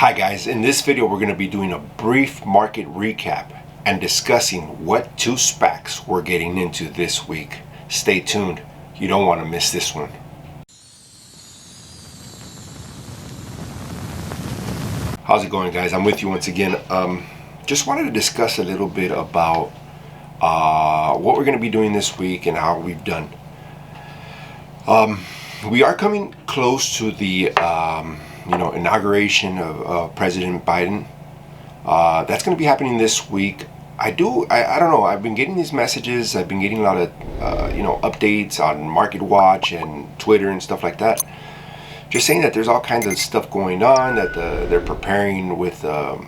Hi guys, in this video we're going to be doing a brief market recap and discussing what two SPACs we're getting into this week. Stay tuned, you don't want to miss this one. How's it going, guys? I'm with you once again. Just wanted to discuss a little bit about what we're going to be doing this week and how we've done. We are coming close to the inauguration of President Biden. That's going to be happening this week. I don't know. I've been getting these messages. I've been getting a lot of updates on Market Watch and Twitter and stuff like that. Just saying that there's all kinds of stuff going on, that they're preparing with the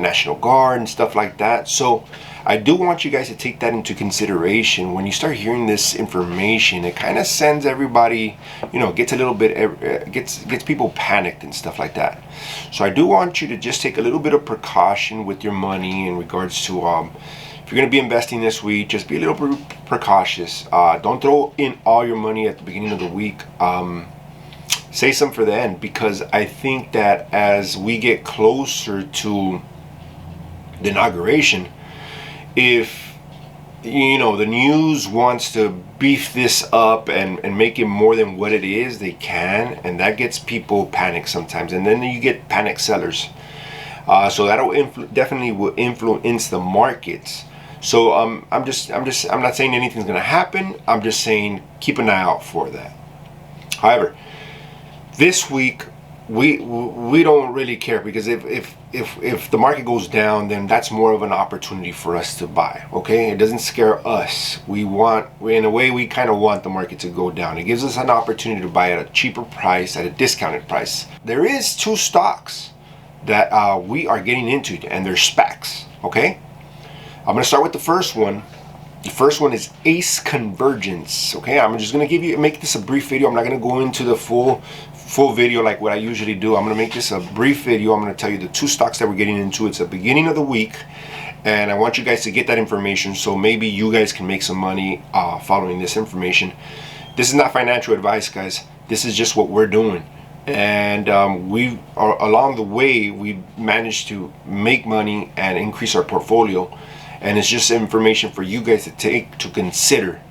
National Guard and stuff like that. So I do want you guys to take that into consideration. When you start hearing this information, it kind of sends everybody, gets a little bit, gets people panicked and stuff like that. So I do want you to just take a little bit of precaution with your money in regards to, if you're going to be investing this week, just be a little bit precautious. Don't throw in all your money at the beginning of the week. Say some for the end, because I think that as we get closer to the inauguration, if the news wants to beef this up and make it more than what it is, they can, and that gets people panicked sometimes, and then you get panic sellers. So that'll definitely will influence the markets. So I'm not saying anything's going to happen. I'm just saying keep an eye out for that. However, this week we don't really care, because if the market goes down, then that's more of an opportunity for us to buy. Okay, it doesn't scare us. In a way, we kind of want the market to go down. It gives us an opportunity to buy at a cheaper price, at a discounted price. There is two stocks that we are getting into, and they're SPACs. Okay, I'm gonna start with the first one. The first one is ACE Convergence. Okay, I'm just gonna make this a brief video. I'm not gonna go into the full video like what I usually do. I'm gonna make this a brief video. I'm gonna tell you the two stocks that we're getting into. It's the beginning of the week, and I want you guys to get that information so maybe you guys can make some money following this information. This is not financial advice, guys. This is just what we're doing, and along the way we've managed to make money and increase our portfolio. And it's just information for you guys to consider.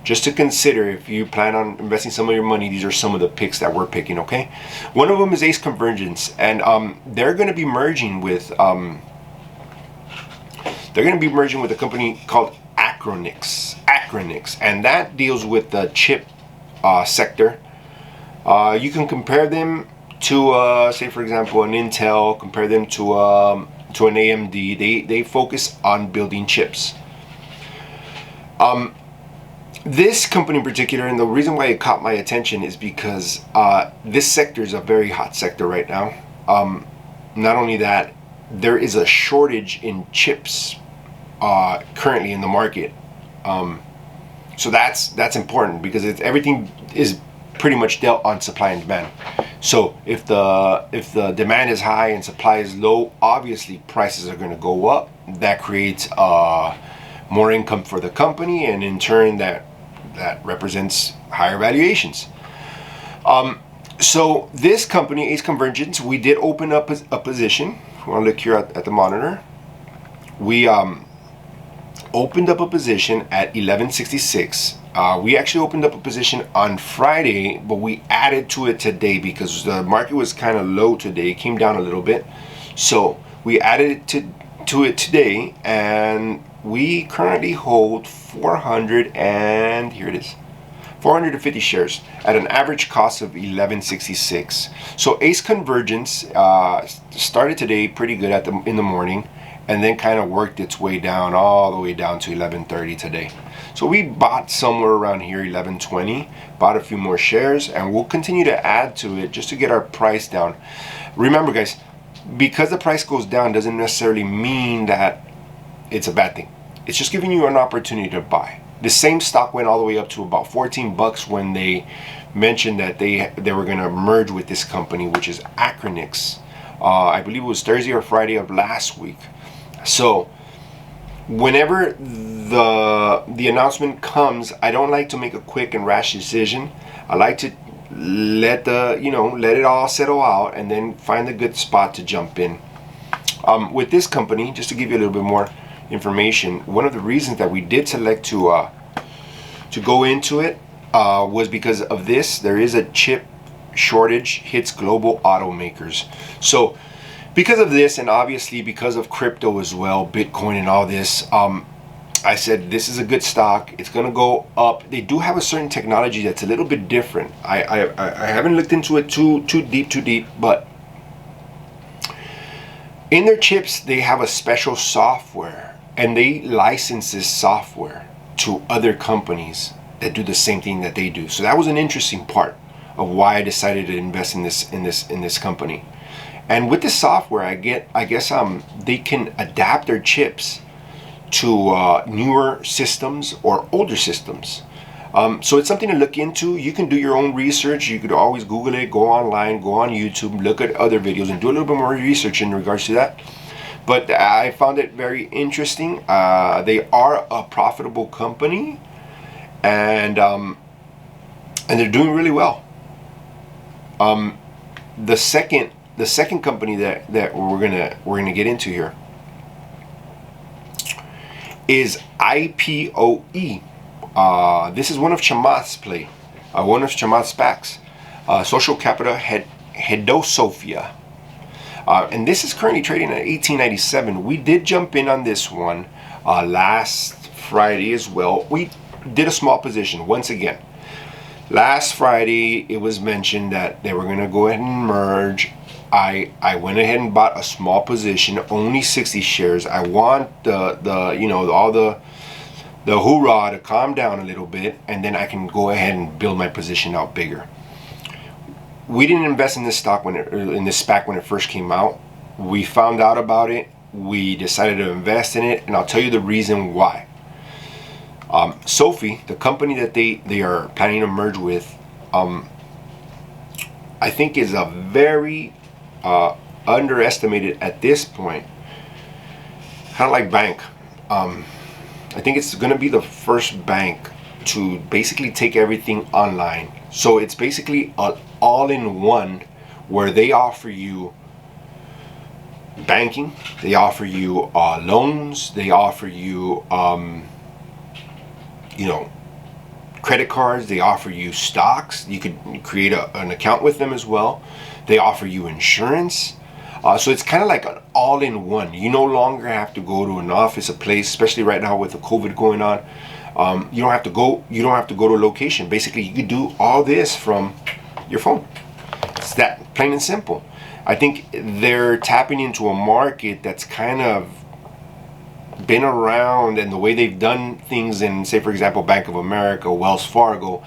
Just to consider, if you plan on investing some of your money, these are some of the picks that we're picking, okay? One of them is ACE Convergence, and they're going to be merging with a company called Achronix, and that deals with the chip sector. You can compare them to, say for example, an Intel. Compare them to an AMD. They focus on building chips. This company in particular, and the reason why it caught my attention is because this sector is a very hot sector right now. Not only that, there is a shortage in chips currently in the market. So that's important, because everything is pretty much dealt on supply and demand. So if the demand is high and supply is low, obviously prices are going to go up. That creates more income for the company, and in turn that represents higher valuations. So this company, ACE Convergence, we did open up a position. I want to look here at the monitor. We opened up a position at 1166. We actually opened up a position on Friday, but we added to it today because the market was kind of low today. It came down a little bit, so we added it to it today, and we currently hold 450 shares at an average cost of 1166. So ACE Convergence started today pretty good in the morning, and then kind of worked its way down all the way down to 1130 today. So we bought somewhere around here, 1120, bought a few more shares, and we'll continue to add to it just to get our price down. Remember, guys, because the price goes down doesn't necessarily mean that it's a bad thing. It's just giving you an opportunity to buy. The same stock went all the way up to about 14 bucks when they mentioned that they were going to merge with this company, which is Achronix. I believe it was Thursday or Friday of last week. So whenever the announcement comes, I don't like to make a quick and rash decision. I like to let it all settle out, and then find a good spot to jump in. With this company, just to give you a little bit more information, one of the reasons that we did select to go into it was because of this. There is a chip shortage hits global automakers. So because of this, and obviously because of crypto as well, Bitcoin and all this, I said this is a good stock. It's gonna go up. They do have a certain technology that's a little bit different. I haven't looked into it too deep, but in their chips they have a special software, and they license this software to other companies that do the same thing that they do. So that was an interesting part of why I decided to invest in this company. And with this software, I guess they can adapt their chips to newer systems or older systems. So it's something to look into. You can do your own research. You could always Google it, go online, go on YouTube, look at other videos, and do a little bit more research in regards to that. But I found it very interesting. They are a profitable company, and they're doing really well. The second company that we're gonna get into here is IPOE. This is one of Chamath's one of Chamath's SPACs, Social Capital Hedosofia. And this is currently trading at $18.97. We did jump in on this one last Friday as well. We did a small position once again. Last Friday, it was mentioned that they were going to go ahead and merge. I went ahead and bought a small position, only 60 shares. I want all the hoorah to calm down a little bit, and then I can go ahead and build my position out bigger. We didn't invest in this stock in this SPAC when it first came out. We found out about it. We decided to invest in it, and I'll tell you the reason why. SoFi, the company that they are planning to merge with, I think is a very underestimated at this point, kind of like bank. I think it's going to be the first bank to basically take everything online. So it's basically an all-in-one where they offer you banking, they offer you loans, they offer you credit cards, they offer you stocks. You could create an account with them as well. They offer you insurance. So it's kind of like an all-in-one. You no longer have to go to an office, a place, especially right now with the COVID going on. You don't have to go to a location. Basically, you could do all this from your phone. It's that plain and simple. I think they're tapping into a market that's kind of been around, and the way they've done things in, say for example, Bank of America, Wells Fargo,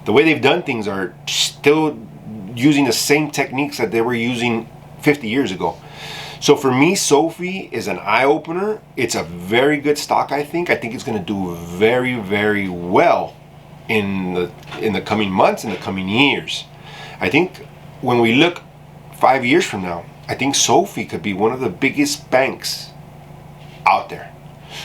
the way they've done things are still using the same techniques that they were using 50 years ago. So for me, SoFi is an eye-opener. It's a very good stock. I think it's going to do very, very well in the coming months, in the coming years. I think when we look 5 years from now, I think SoFi could be one of the biggest banks out there.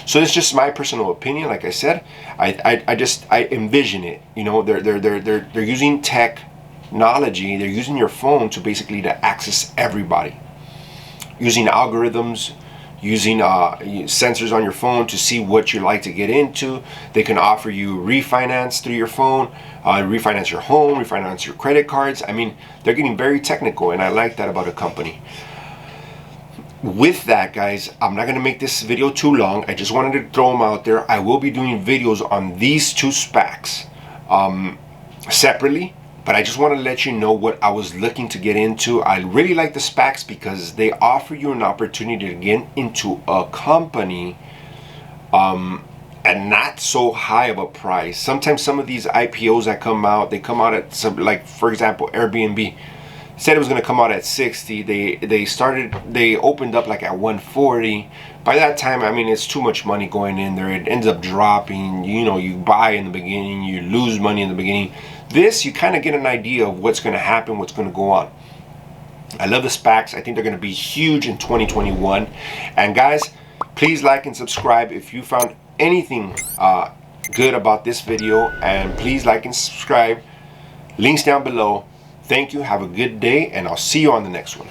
So it's just my personal opinion. Like I said, I envision it. They're using technology. They're using your phone to basically to access everybody, using algorithms, using sensors on your phone to see what you like to get into. They can offer you refinance through your phone, refinance your home, refinance your credit cards. I mean, they're getting very technical, and I like that about a company. With that, guys, I'm not going to make this video too long. I just wanted to throw them out there. I will be doing videos on these two SPACs separately, but I just want to let you know what I was looking to get into. I really like the SPACs because they offer you an opportunity to get into a company at not so high of a price. Sometimes some of these IPOs that come out, they come out at some, like for example, Airbnb said it was going to come out at 60. They opened up like at 140. By that time, I mean, it's too much money going in there. It ends up dropping. You buy in the beginning, you lose money in the beginning. This, you kind of get an idea of what's going to happen, what's going to go on. I love the SPACs. I think they're going to be huge in 2021. And guys, please like and subscribe if you found anything good about this video. And please like and subscribe. Links down below. Thank you. Have a good day, and I'll see you on the next one.